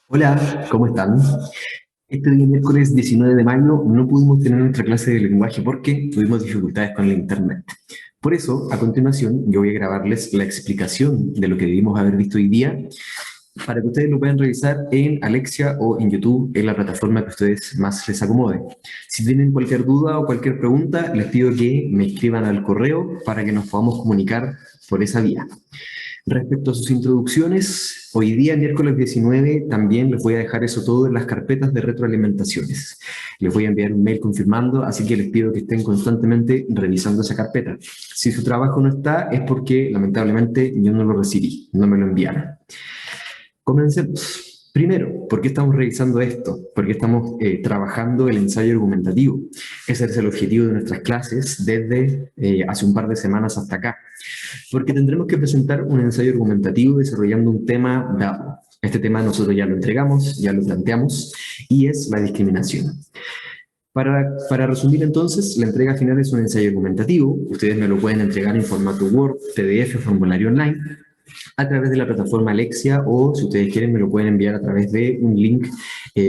Hola, ¿cómo están? Este día miércoles 19 de mayo no pudimos tener nuestra clase de lenguaje porque tuvimos dificultades con el internet. Por eso, a continuación, yo voy a grabarles la explicación de lo que debimos haber visto hoy día para que ustedes lo puedan revisar en Alexia o en YouTube, en la plataforma que a ustedes más les acomode. Si tienen cualquier duda o cualquier pregunta, les pido que me escriban al correo para que nos podamos comunicar por esa vía. Respecto a sus introducciones, hoy día, miércoles 19, también les voy a dejar eso todo en las carpetas de retroalimentaciones. Les voy a enviar un mail confirmando, así que les pido que estén constantemente revisando esa carpeta. Si su trabajo no está, es porque lamentablemente yo no lo recibí, no me lo enviaron. Comencemos. Primero, ¿por qué estamos revisando esto? ¿Por qué estamos trabajando el ensayo argumentativo? Ese es el objetivo de nuestras clases desde hace un par de semanas hasta acá. Porque tendremos que presentar un ensayo argumentativo desarrollando un tema dado. Este tema nosotros ya lo entregamos, ya lo planteamos, y es la discriminación. Para resumir entonces, la entrega final es un ensayo argumentativo. Ustedes me lo pueden entregar en formato Word, PDF, formulario online, a través de la plataforma Alexia, o si ustedes quieren me lo pueden enviar a través de un link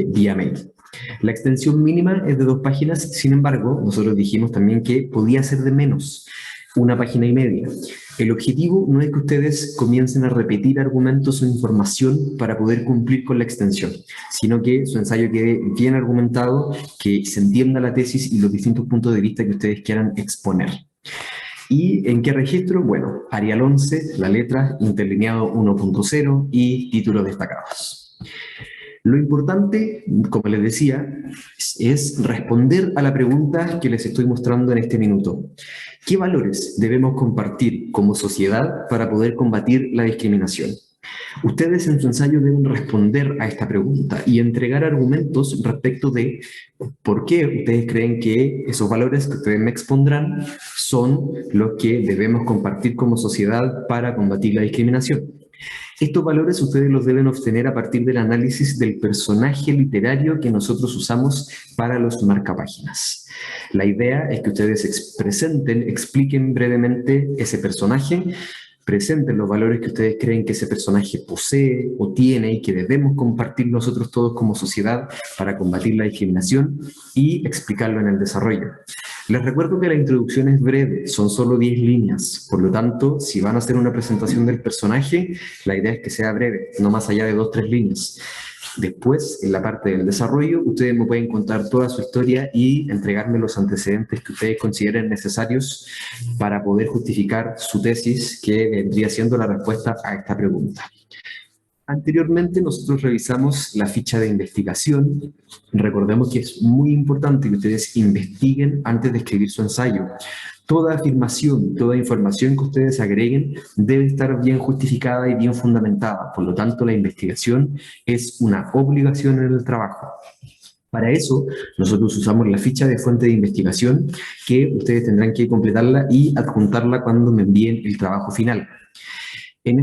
vía mail. La extensión mínima es de 2 páginas, sin embargo, nosotros dijimos también que podía ser de menos, 1,5 páginas. El objetivo no es que ustedes comiencen a repetir argumentos o información para poder cumplir con la extensión, sino que su ensayo quede bien argumentado, que se entienda la tesis y los distintos puntos de vista que ustedes quieran exponer. ¿Y en qué registro? Bueno, Arial 11, la letra, interlineado 1.0 y títulos destacados. Lo importante, como les decía, es responder a la pregunta que les estoy mostrando en este minuto. ¿Qué valores debemos compartir como sociedad para poder combatir la discriminación? Ustedes en su ensayo deben responder a esta pregunta y entregar argumentos respecto de por qué ustedes creen que esos valores que ustedes me expondrán son los que debemos compartir como sociedad para combatir la discriminación. Estos valores ustedes los deben obtener a partir del análisis del personaje literario que nosotros usamos para los marcapáginas. La idea es que ustedes presenten, expliquen brevemente ese personaje, presenten los valores que ustedes creen que ese personaje posee o tiene y que debemos compartir nosotros todos como sociedad para combatir la discriminación y explicarlo en el desarrollo. Les recuerdo que la introducción es breve, son solo 10 líneas, por lo tanto, si van a hacer una presentación del personaje, la idea es que sea breve, no más allá de 2 o 3 líneas. Después, en la parte del desarrollo, ustedes me pueden contar toda su historia y entregarme los antecedentes que ustedes consideren necesarios para poder justificar su tesis, que vendría siendo la respuesta a esta pregunta. Anteriormente nosotros revisamos la ficha de investigación. Recordemos que es muy importante que ustedes investiguen antes de escribir su ensayo. Toda afirmación, toda información que ustedes agreguen debe estar bien justificada y bien fundamentada. Por lo tanto, la investigación es una obligación en el trabajo. Para eso, nosotros usamos la ficha de fuente de investigación que ustedes tendrán que completarla y adjuntarla cuando me envíen el trabajo final. En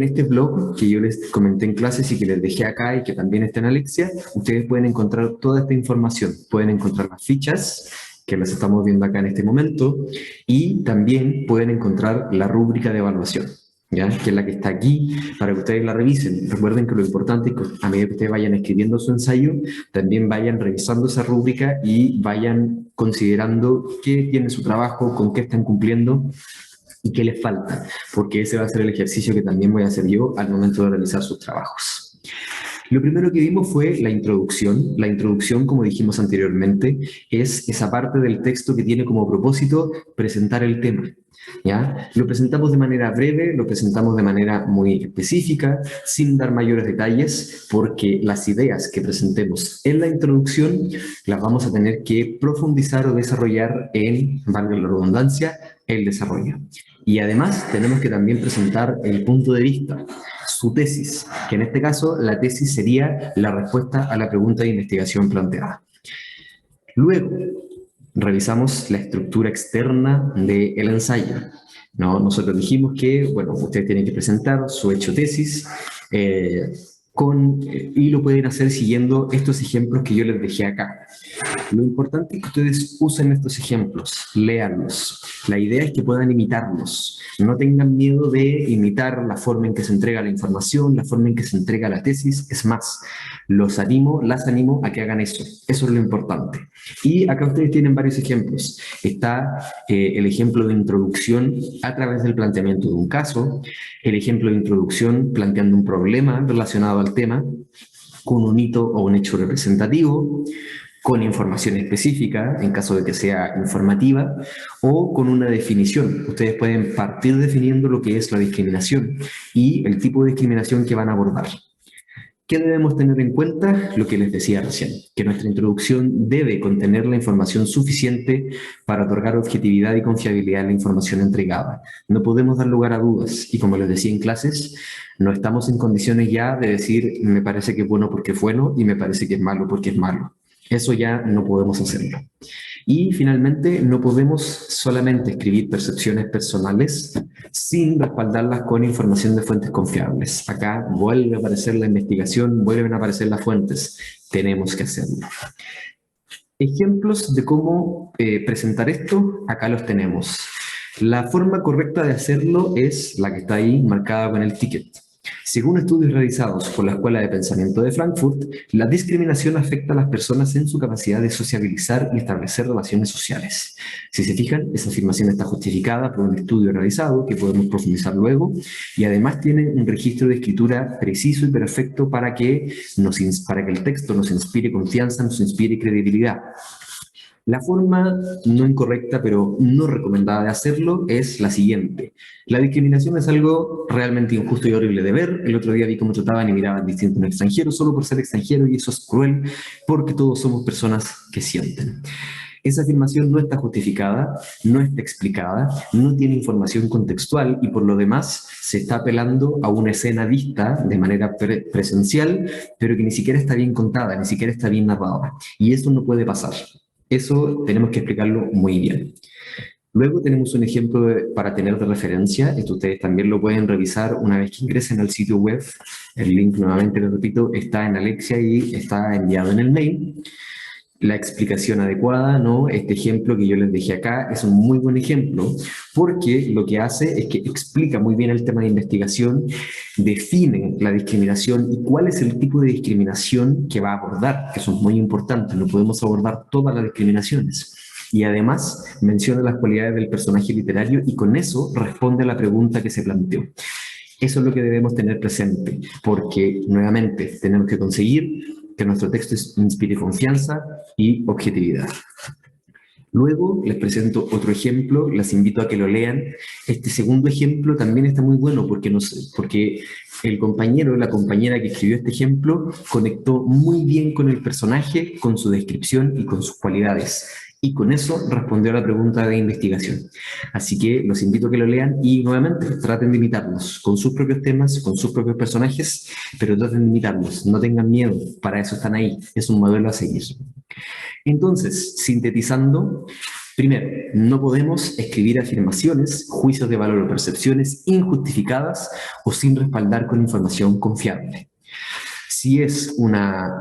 este blog que yo les comenté en clases y que les dejé acá y que también está en Alexia, ustedes pueden encontrar toda esta información. Pueden encontrar las fichas, que las estamos viendo acá en este momento, y también pueden encontrar la rúbrica de evaluación, ¿ya? Que es la que está aquí para que ustedes la revisen. Recuerden que lo importante es que a medida que ustedes vayan escribiendo su ensayo, también vayan revisando esa rúbrica y vayan considerando qué tiene su trabajo, con qué están cumpliendo y qué les falta, porque ese va a ser el ejercicio que también voy a hacer yo al momento de realizar sus trabajos. Lo primero que vimos fue la introducción. La introducción, como dijimos anteriormente, es esa parte del texto que tiene como propósito presentar el tema, ¿ya? Lo presentamos de manera breve, lo presentamos de manera muy específica, sin dar mayores detalles, porque las ideas que presentemos en la introducción las vamos a tener que profundizar o desarrollar en, valga la redundancia, el desarrollo. Y además tenemos que también presentar el punto de vista, su tesis, que en este caso la tesis sería la respuesta a la pregunta de investigación planteada. Luego, revisamos la estructura externa del ensayo. ¿No? Nosotros dijimos que, bueno, ustedes tienen que presentar su hecho tesis, y lo pueden hacer siguiendo estos ejemplos que yo les dejé acá. Lo importante es que ustedes usen estos ejemplos, léanlos. La idea es que puedan imitarlos. No tengan miedo de imitar la forma en que se entrega la información, la forma en que se entrega la tesis. Es más, las animo a que hagan eso. Eso es lo importante. Y acá ustedes tienen varios ejemplos. Está el ejemplo de introducción a través del planteamiento de un caso, el ejemplo de introducción planteando un problema relacionado al tema, con un hito o un hecho representativo, con información específica, en caso de que sea informativa, o con una definición. Ustedes pueden partir definiendo lo que es la discriminación y el tipo de discriminación que van a abordar. ¿Qué debemos tener en cuenta? Lo que les decía recién, que nuestra introducción debe contener la información suficiente para otorgar objetividad y confiabilidad en la información entregada. No podemos dar lugar a dudas y, como les decía en clases, no estamos en condiciones ya de decir me parece que es bueno porque es bueno y me parece que es malo porque es malo. Eso ya no podemos hacerlo. Y finalmente, no podemos solamente escribir percepciones personales sin respaldarlas con información de fuentes confiables. Acá vuelve a aparecer la investigación, vuelven a aparecer las fuentes. Tenemos que hacerlo. Ejemplos de cómo presentar esto, acá los tenemos. La forma correcta de hacerlo es la que está ahí marcada con el ticket. Según estudios realizados por la Escuela de Pensamiento de Frankfurt, la discriminación afecta a las personas en su capacidad de sociabilizar y establecer relaciones sociales. Si se fijan, esa afirmación está justificada por un estudio realizado que podemos profundizar luego y además tiene un registro de escritura preciso y perfecto para que el texto nos inspire confianza, nos inspire credibilidad. La forma no incorrecta, pero no recomendada de hacerlo es la siguiente. La discriminación es algo realmente injusto y horrible de ver. El otro día vi cómo trataban y miraban distinto a un extranjero solo por ser extranjero y eso es cruel porque todos somos personas que sienten. Esa afirmación no está justificada, no está explicada, no tiene información contextual y por lo demás se está apelando a una escena vista de manera presencial, pero que ni siquiera está bien contada, ni siquiera está bien narrada. Y eso no puede pasar. Eso tenemos que explicarlo muy bien. Luego tenemos un ejemplo para tener de referencia. Esto ustedes también lo pueden revisar una vez que ingresen al sitio web. El link, nuevamente lo repito, está en Alexia y está enviado en el mail. La explicación adecuada, ¿no? Este ejemplo que yo les dejé acá es un muy buen ejemplo porque lo que hace es que explica muy bien el tema de investigación, define la discriminación y cuál es el tipo de discriminación que va a abordar, que eso es muy importante, no podemos abordar todas las discriminaciones. Y además menciona las cualidades del personaje literario y con eso responde a la pregunta que se planteó. Eso es lo que debemos tener presente, porque nuevamente tenemos que conseguir que nuestro texto inspire confianza y objetividad. Luego les presento otro ejemplo, les invito a que lo lean. Este segundo ejemplo también está muy bueno porque el compañero o la compañera que escribió este ejemplo conectó muy bien con el personaje, con su descripción y con sus cualidades. Y con eso respondió a la pregunta de investigación. Así que los invito a que lo lean y nuevamente traten de imitarlos con sus propios temas, con sus propios personajes, pero traten de imitarlos, no tengan miedo, para eso están ahí, es un modelo a seguir. Entonces, sintetizando, primero, no podemos escribir afirmaciones, juicios de valor o percepciones injustificadas o sin respaldar con información confiable. Si es una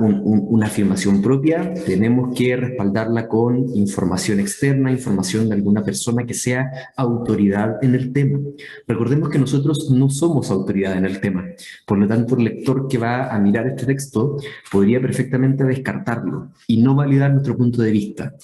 afirmación propia, tenemos que respaldarla con información externa, información de alguna persona que sea autoridad en el tema. Recordemos que nosotros no somos autoridad en el tema. Por lo tanto, el lector que va a mirar este texto podría perfectamente descartarlo y no validar nuestro punto de vista.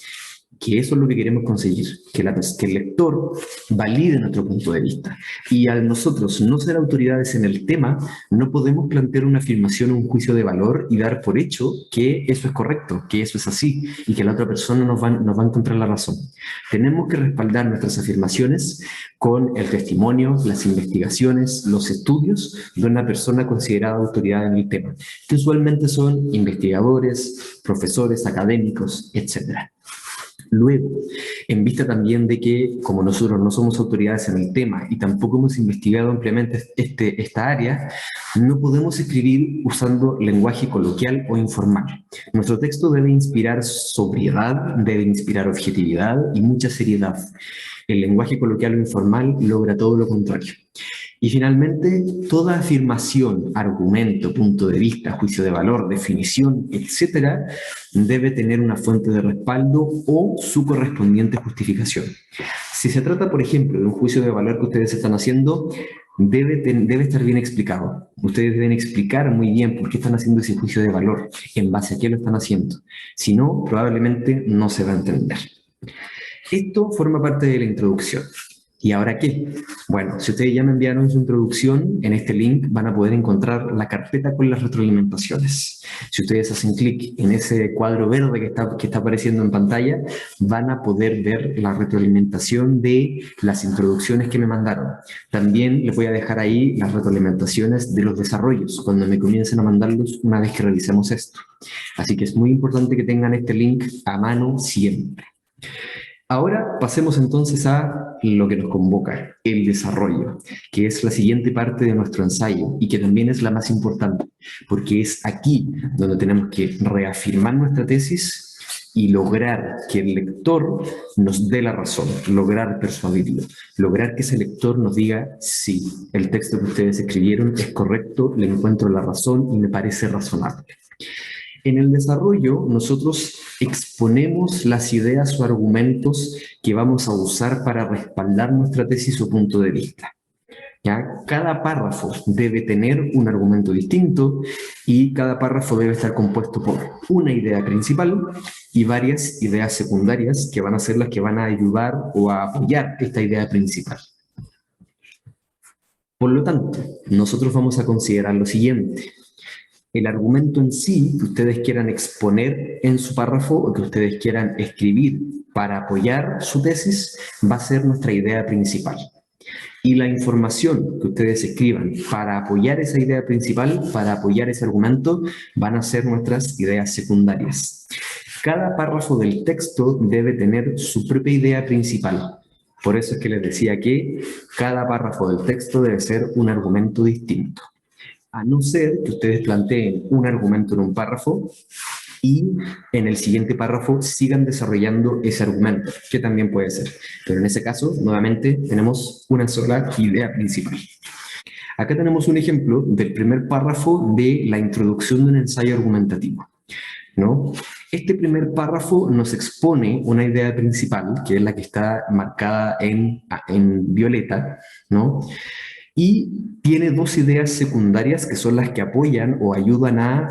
Que eso es lo que queremos conseguir, que el lector valide nuestro punto de vista. Y al nosotros no ser autoridades en el tema, no podemos plantear una afirmación o un juicio de valor y dar por hecho que eso es correcto, que eso es así, y que la otra persona nos va a encontrar la razón. Tenemos que respaldar nuestras afirmaciones con el testimonio, las investigaciones, los estudios de una persona considerada autoridad en el tema, que usualmente son investigadores, profesores, académicos, etc. Luego, en vista también de que, como nosotros no somos autoridades en el tema y tampoco hemos investigado ampliamente esta área, no podemos escribir usando lenguaje coloquial o informal. Nuestro texto debe inspirar sobriedad, debe inspirar objetividad y mucha seriedad. El lenguaje coloquial o informal logra todo lo contrario. Y finalmente, toda afirmación, argumento, punto de vista, juicio de valor, definición, etcétera, debe tener una fuente de respaldo o su correspondiente justificación. Si se trata, por ejemplo, de un juicio de valor que ustedes están haciendo, debe estar bien explicado. Ustedes deben explicar muy bien por qué están haciendo ese juicio de valor, en base a qué lo están haciendo. Si no, probablemente no se va a entender. Esto forma parte de la introducción. ¿Y ahora qué? Bueno, si ustedes ya me enviaron su introducción, en este link van a poder encontrar la carpeta con las retroalimentaciones. Si ustedes hacen clic en ese cuadro verde que está apareciendo en pantalla, van a poder ver la retroalimentación de las introducciones que me mandaron. También les voy a dejar ahí las retroalimentaciones de los desarrollos, cuando me comiencen a mandarlos una vez que revisemos esto. Así que es muy importante que tengan este link a mano siempre. Ahora pasemos entonces a lo que nos convoca, el desarrollo, que es la siguiente parte de nuestro ensayo y que también es la más importante, porque es aquí donde tenemos que reafirmar nuestra tesis y lograr que el lector nos dé la razón, lograr persuadirlo, lograr que ese lector nos diga, sí, el texto que ustedes escribieron es correcto, le encuentro la razón y me parece razonable. En el desarrollo, nosotros exponemos las ideas o argumentos que vamos a usar para respaldar nuestra tesis o punto de vista. ¿Ya? Cada párrafo debe tener un argumento distinto y cada párrafo debe estar compuesto por una idea principal y varias ideas secundarias que van a ser las que van a ayudar o a apoyar esta idea principal. Por lo tanto, nosotros vamos a considerar lo siguiente. El argumento en sí que ustedes quieran exponer en su párrafo o que ustedes quieran escribir para apoyar su tesis va a ser nuestra idea principal. Y la información que ustedes escriban para apoyar esa idea principal, para apoyar ese argumento, van a ser nuestras ideas secundarias. Cada párrafo del texto debe tener su propia idea principal. Por eso es que les decía que cada párrafo del texto debe ser un argumento distinto. A no ser que ustedes planteen un argumento en un párrafo y en el siguiente párrafo sigan desarrollando ese argumento, que también puede ser. Pero en ese caso, nuevamente, tenemos una sola idea principal. Acá tenemos un ejemplo del primer párrafo de la introducción de un ensayo argumentativo, ¿no? Este primer párrafo nos expone una idea principal, que es la que está marcada en violeta, ¿no? Y tiene dos ideas secundarias que son las que apoyan o ayudan a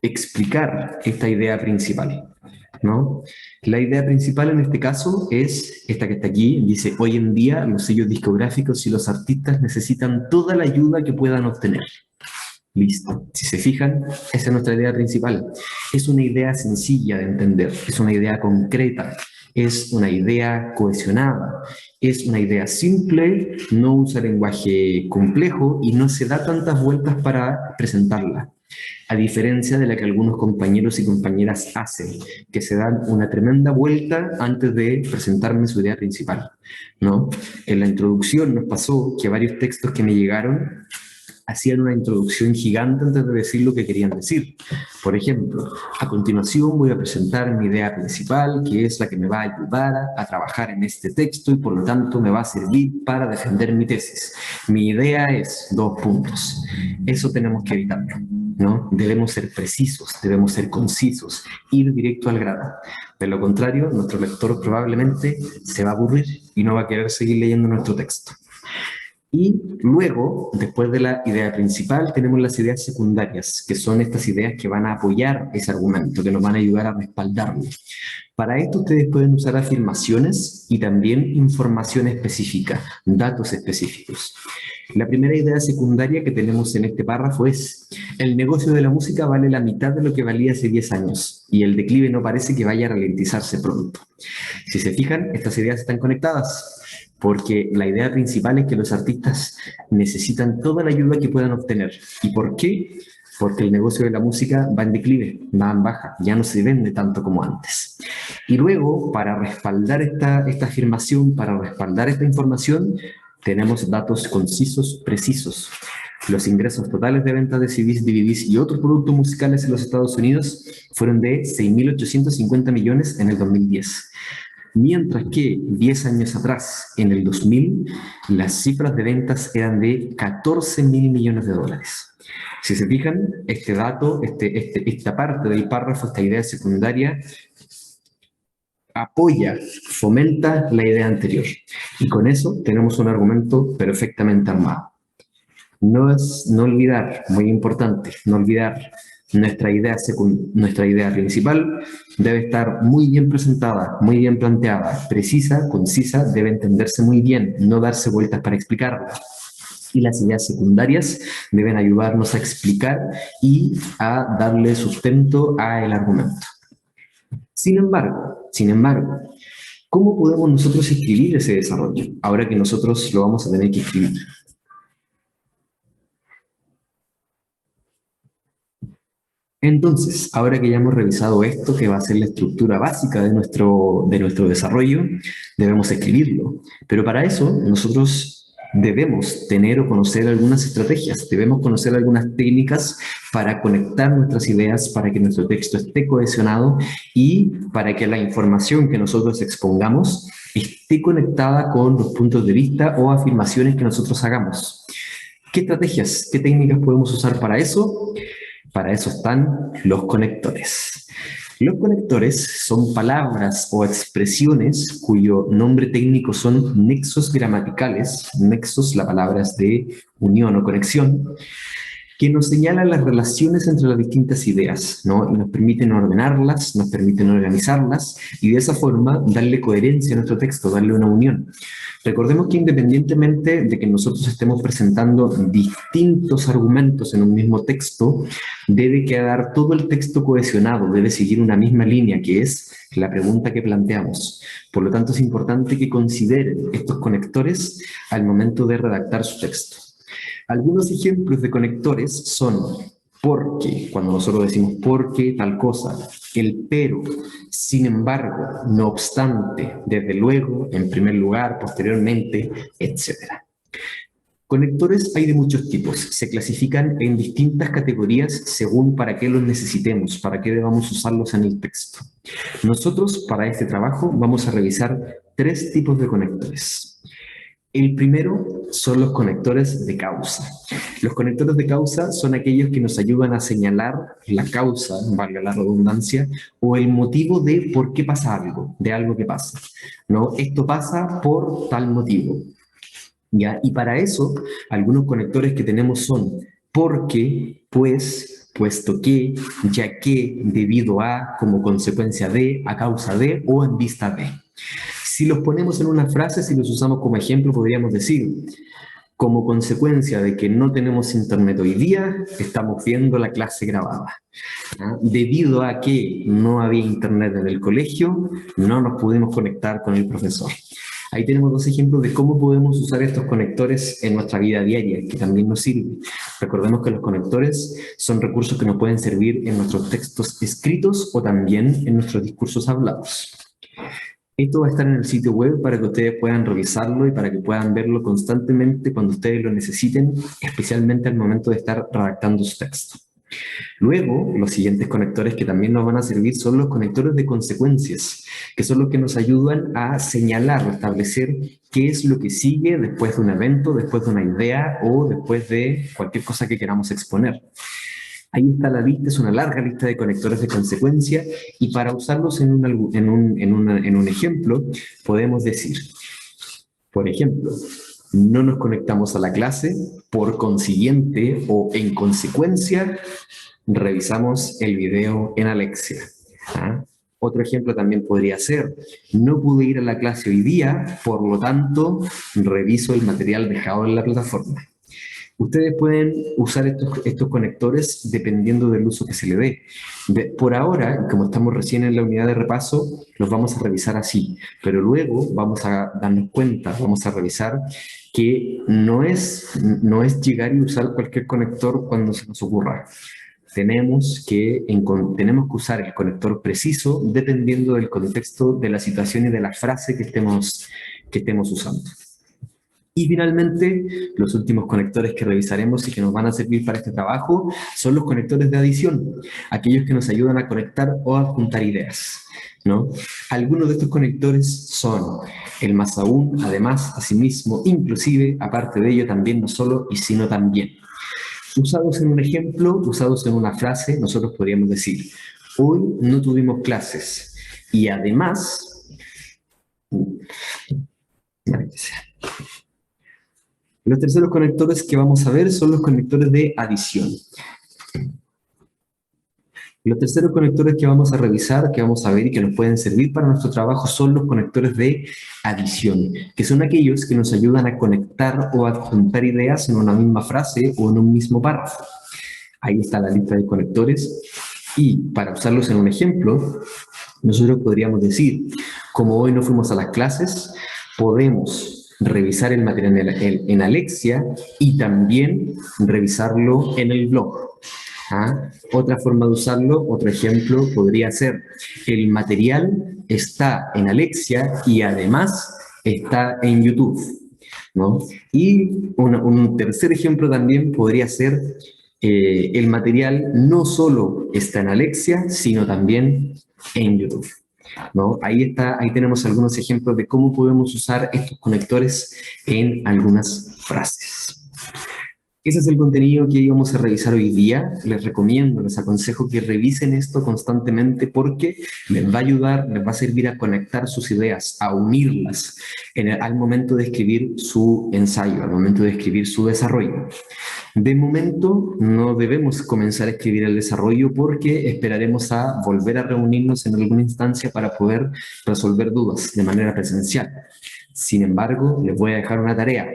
explicar esta idea principal, ¿no? La idea principal en este caso es esta que está aquí, dice, hoy en día los sellos discográficos y los artistas necesitan toda la ayuda que puedan obtener. Listo. Si se fijan, esa es nuestra idea principal. Es una idea sencilla de entender, es una idea concreta, es una idea cohesionada, es una idea simple, no usa lenguaje complejo y no se da tantas vueltas para presentarla. A diferencia de la que algunos compañeros y compañeras hacen, que se dan una tremenda vuelta antes de presentarme su idea principal, ¿no? En la introducción nos pasó que varios textos que me llegaron hacían una introducción gigante antes de decir lo que querían decir. Por ejemplo, a continuación voy a presentar mi idea principal, que es la que me va a ayudar a trabajar en este texto y por lo tanto me va a servir para defender mi tesis. Mi idea es 2 puntos. Eso tenemos que evitarlo, ¿no? Debemos ser precisos, debemos ser concisos, ir directo al grano. De lo contrario, nuestro lector probablemente se va a aburrir y no va a querer seguir leyendo nuestro texto. Y luego, después de la idea principal, tenemos las ideas secundarias, que son estas ideas que van a apoyar ese argumento, que nos van a ayudar a respaldarlo. Para esto ustedes pueden usar afirmaciones y también información específica, datos específicos. La primera idea secundaria que tenemos en este párrafo es: el negocio de la música vale la mitad de lo que valía hace 10 años y el declive no parece que vaya a ralentizarse pronto. Si se fijan, estas ideas están conectadas, porque la idea principal es que los artistas necesitan toda la ayuda que puedan obtener. ¿Y por qué? Porque el negocio de la música va en declive, va en baja, ya no se vende tanto como antes. Y luego, para respaldar esta afirmación, para respaldar esta información, tenemos datos concisos, precisos. Los ingresos totales de venta de CDs, DVDs y otros productos musicales en los Estados Unidos fueron de 6.850 millones en el 2010. Mientras que 10 años atrás, en el 2000, las cifras de ventas eran de 14.000 millones de dólares. Si se fijan, este dato, esta parte del párrafo, esta idea secundaria, apoya, fomenta la idea anterior. Y con eso tenemos un argumento perfectamente armado. No olvidar, muy importante, no olvidar nuestra idea principal debe estar muy bien presentada, muy bien planteada, precisa, concisa, debe entenderse muy bien, no darse vueltas para explicarla. Y las ideas secundarias deben ayudarnos a explicar y a darle sustento al argumento. Sin embargo, ¿cómo podemos nosotros escribir ese desarrollo? Ahora que nosotros lo vamos a tener que escribir. Entonces, ahora que ya hemos revisado esto, que va a ser la estructura básica de nuestro desarrollo, debemos escribirlo. Pero para eso, nosotros debemos tener o conocer algunas estrategias, debemos conocer algunas técnicas para conectar nuestras ideas, para que nuestro texto esté cohesionado y para que la información que nosotros expongamos esté conectada con los puntos de vista o afirmaciones que nosotros hagamos. ¿Qué estrategias, qué técnicas podemos usar para eso? Para eso están los conectores. Los conectores son palabras o expresiones cuyo nombre técnico son nexos gramaticales. Nexos, la palabra es de unión o conexión, que nos señalan las relaciones entre las distintas ideas, ¿no? Y nos permiten ordenarlas, nos permiten organizarlas y de esa forma darle coherencia a nuestro texto, darle una unión. Recordemos que independientemente de que nosotros estemos presentando distintos argumentos en un mismo texto, debe quedar todo el texto cohesionado, debe seguir una misma línea, que es la pregunta que planteamos. Por lo tanto, es importante que consideren estos conectores al momento de redactar su texto. Algunos ejemplos de conectores son porque, cuando nosotros decimos porque tal cosa, el pero, sin embargo, no obstante, desde luego, en primer lugar, posteriormente, etc. Conectores hay de muchos tipos, se clasifican en distintas categorías según para qué los necesitemos, para qué debamos usarlos en el texto. Nosotros, para este trabajo, vamos a revisar 3 tipos de conectores. El primero son los conectores de causa. Los conectores de causa son aquellos que nos ayudan a señalar la causa, valga la redundancia, o el motivo de por qué pasa algo, de algo que pasa, ¿no? Esto pasa por tal motivo. ¿Ya? Y para eso, algunos conectores que tenemos son porque, pues, puesto que, ya que, debido a, como consecuencia de, a causa de o en vista de. Si los ponemos en una frase, si los usamos como ejemplo, podríamos decir, como consecuencia de que no tenemos internet hoy día, estamos viendo la clase grabada. ¿Ah? Debido a que no había internet en el colegio, no nos pudimos conectar con el profesor. Ahí tenemos 2 ejemplos de cómo podemos usar estos conectores en nuestra vida diaria, que también nos sirven. Recordemos que los conectores son recursos que nos pueden servir en nuestros textos escritos o también en nuestros discursos hablados. Esto va a estar en el sitio web para que ustedes puedan revisarlo y para que puedan verlo constantemente cuando ustedes lo necesiten, especialmente al momento de estar redactando su texto. Luego, los siguientes conectores que también nos van a servir son los conectores de consecuencias, que son los que nos ayudan a señalar o establecer qué es lo que sigue después de un evento, después de una idea o después de cualquier cosa que queramos exponer. Ahí está la lista, es una larga lista de conectores de consecuencia y para usarlos en un ejemplo podemos decir, por ejemplo, no nos conectamos a la clase, por consiguiente o en consecuencia revisamos el video en Alexia. ¿Ah? Otro ejemplo también podría ser, no pude ir a la clase hoy día, por lo tanto reviso el material dejado en la plataforma. Ustedes pueden usar estos conectores dependiendo del uso que se le dé. Por ahora, como estamos recién en la unidad de repaso, los vamos a revisar así, pero luego vamos a darnos cuenta, vamos a revisar que no es llegar y usar cualquier conector cuando se nos ocurra. Tenemos que usar el conector preciso dependiendo del contexto, de la situación y de la frase que estemos usando. Y finalmente, los últimos conectores que revisaremos y que nos van a servir para este trabajo son los conectores de adición, aquellos que nos ayudan a conectar o a juntar ideas, ¿no? Algunos de estos conectores son el más aún, además, asimismo, inclusive, aparte de ello, también, no solo y sino también. Usados en un ejemplo, usados en una frase, nosotros podríamos decir, hoy no tuvimos clases y además... Los terceros conectores que vamos a ver son los conectores de adición. Los terceros conectores que vamos a revisar, que vamos a ver y que nos pueden servir para nuestro trabajo son los conectores de adición, que son aquellos que nos ayudan a conectar o a juntar ideas en una misma frase o en un mismo párrafo. Ahí está la lista de conectores y para usarlos en un ejemplo, nosotros podríamos decir, como hoy no fuimos a las clases, podemos revisar el material en Alexia y también revisarlo en el blog. ¿Ah? Otra forma de usarlo, otro ejemplo, podría ser el material está en Alexia y además está en YouTube, ¿no? Y un tercer ejemplo también podría ser el material no solo está en Alexia, sino también en YouTube, ¿no? Ahí tenemos algunos ejemplos de cómo podemos usar estos conectores en algunas frases. Ese es el contenido que íbamos a revisar hoy día. Les recomiendo, les aconsejo que revisen esto constantemente porque les va a ayudar, les va a servir a conectar sus ideas, a unirlas al momento de escribir su ensayo, al momento de escribir su desarrollo. De momento no debemos comenzar a escribir el desarrollo porque esperaremos a volver a reunirnos en alguna instancia para poder resolver dudas de manera presencial. Sin embargo, les voy a dejar una tarea.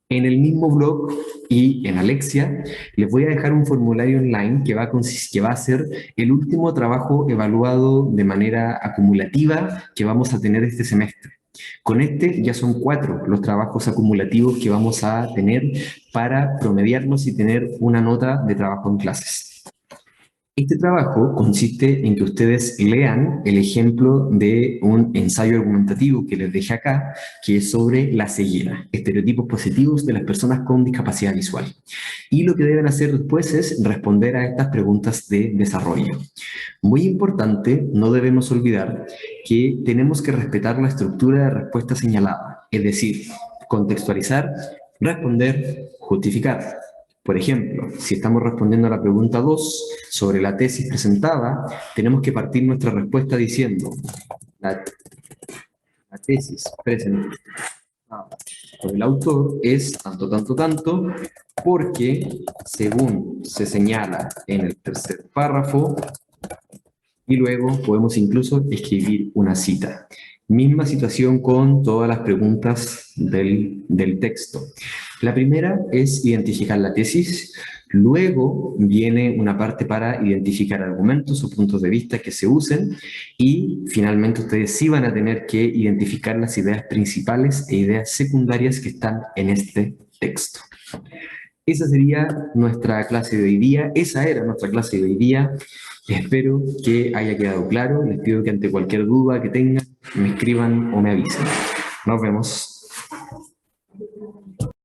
En el mismo blog y en Alexia les voy a dejar un formulario online que va a ser el último trabajo evaluado de manera acumulativa que vamos a tener este semestre. Con este ya son 4 los trabajos acumulativos que vamos a tener para promediarnos y tener una nota de trabajo en clases. Este trabajo consiste en que ustedes lean el ejemplo de un ensayo argumentativo que les dejé acá, que es sobre la ceguera, estereotipos positivos de las personas con discapacidad visual. Y lo que deben hacer después es responder a estas preguntas de desarrollo. Muy importante, no debemos olvidar que tenemos que respetar la estructura de respuesta señalada, es decir, contextualizar, responder, justificar. Por ejemplo, si estamos respondiendo a la pregunta 2 sobre la tesis presentada, tenemos que partir nuestra respuesta diciendo la tesis presentada por el autor es tanto, tanto, tanto, porque según se señala en el tercer párrafo, y luego podemos incluso escribir una cita. Misma situación con todas las preguntas del texto. La primera es identificar la tesis, luego viene una parte para identificar argumentos o puntos de vista que se usen y finalmente ustedes sí van a tener que identificar las ideas principales e ideas secundarias que están en este texto. Esa sería nuestra clase de hoy día, esa era nuestra clase de hoy día. Espero que haya quedado claro, les pido que ante cualquier duda que tengan me escriban o me avisen. Nos vemos.